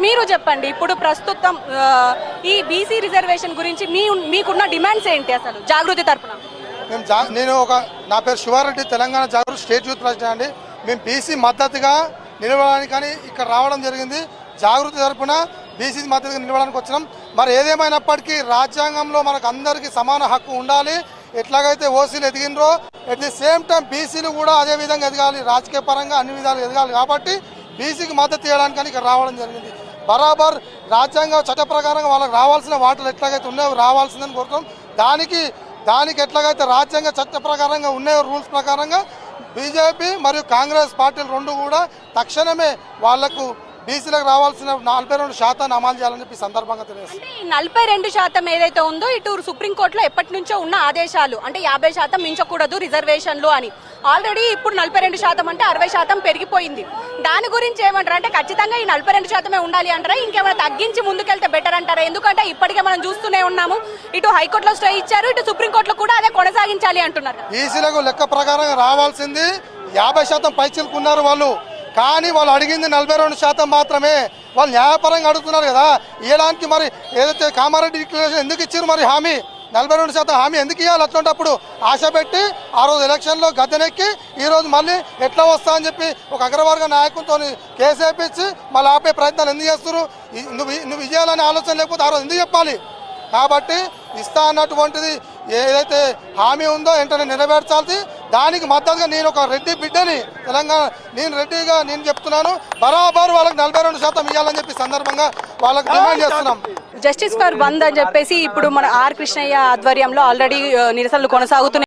మీరు చెప్పండి, ఇప్పుడు ప్రస్తుతం ఈ బీసీ రిజర్వేషన్ గురించి మీకున్న డిమాండ్స్ ఏంటి అసలు జాగృతి తరపున? నేను నా పేరు శివారెడ్డి, తెలంగాణ జాగృతి స్టేట్ యూత్ ప్రెసిడెంట్ అండి. మేము బీసీ మద్దతుగా నిలవడానికి ఇక్కడ రావడం జరిగింది. జాగృతి తరపున బీసీ మద్దతుగా నిలవడానికి వచ్చినాం. మరి ఏదేమైనప్పటికీ రాజ్యాంగంలో మనకు అందరికీ సమాన హక్కు ఉండాలి. ఎట్లాగైతే ఓసీలు ఎదిగినరో అట్ ది సేమ్ టైం బీసీలు కూడా అదే విధంగా ఎదగాలి, రాజకీయ పరంగా అన్ని విధాలు ఎదగాలి. కాబట్టి బీసీకి మద్దతు చేయడానికి ఇక్కడ రావడం జరిగింది. బరాబర్ రాజ్యాంగ చట్ట ప్రకారంగా వాళ్ళకి రావాల్సిన వాటలు ఎట్లాగైతే ఉన్నాయో రావాల్సిందని కోరుతున్నాం. దానికి ఎట్లాగైతే రాజ్యాంగ చట్ట ప్రకారంగా ఉన్నాయో రూల్స్ ప్రకారంగా బీజేపీ మరియు కాంగ్రెస్ పార్టీలు రెండు కూడా తక్షణమే వాళ్లకు బీసీలకు రావాల్సిన 42% అమలు చేయాలని చెప్పి సందర్భంగా తెలియజేస్తుంది. 42% ఏదైతే ఉందో ఇటు సుప్రీంకోర్టులో ఎప్పటి నుంచో ఉన్న ఆదేశాలు అంటే 50% మించకూడదు రిజర్వేషన్లు అని. ఆల్రెడీ ఇప్పుడు 42% అంటే 60% పెరిగిపోయింది. దాని గురించి ఏమంటారు అంటే ఖచ్చితంగా ఈ 42% ఉండాలి అంటారా, ఇంకేమైనా తగ్గించి ముందుకెళ్తే బెటర్ అంటారా? ఎందుకంటే ఇప్పటికే మనం చూస్తూనే ఉన్నాము, ఇటు హైకోర్టులో స్టే ఇచ్చారు, ఇటు సుప్రీంకోర్టులో కూడా అదే కొనసాగించాలి అంటున్నారు. బీసీలకు లెక్క ప్రకారంగా రావాల్సింది 50% పైచిలుకున్నారు వాళ్ళు, కానీ వాళ్ళు అడిగింది 42% మాత్రమే. వాళ్ళు న్యాయపరంగా అడుగుతున్నారు కదా. ఇవ్వడానికి మరి ఏదైతే కామారెడ్డి డిక్లరేషన్ ఎందుకు ఇచ్చారు, మరి హామీ 42% హామీ ఎందుకు ఇవ్వాలి? అట్లాంటప్పుడు ఆశ పెట్టి ఆ రోజు ఎలక్షన్లో గద్దెనెక్కి ఈరోజు మళ్ళీ ఎట్లా వస్తా అని చెప్పి ఒక అగ్రవర్గ నాయకులతో కేసు వేయించి మళ్ళీ ఆపే ప్రయత్నాలు ఎందుకు చేస్తారు? నువ్వు విజయాలనే ఆలోచన లేకపోతే ఆ రోజు ఎందుకు చెప్పాలి? కాబట్టి ఇస్తా అన్నటువంటిది ఏదైతే హామీ ఉందో వెంటనే నెరవేర్చాల్సి. దానికి మద్దతుగా నేను ఒక రెడ్డి బిడ్డని తెలంగాణ రెడ్డిగా నేను చెప్తున్నాను. బరాబర్ వాళ్ళకి 42% ఇవ్వాలని చెప్పి సందర్భంగా వాళ్ళకి డిమాండ్ చేస్తున్నాం. జస్టిస్ ఫర్ బంద్ అని చెప్పేసి ఇప్పుడు మన ఆర్ కృష్ణయ్య ఆధ్వర్యంలో ఆల్రెడీ నిరసనలు కొనసాగుతున్నాయి.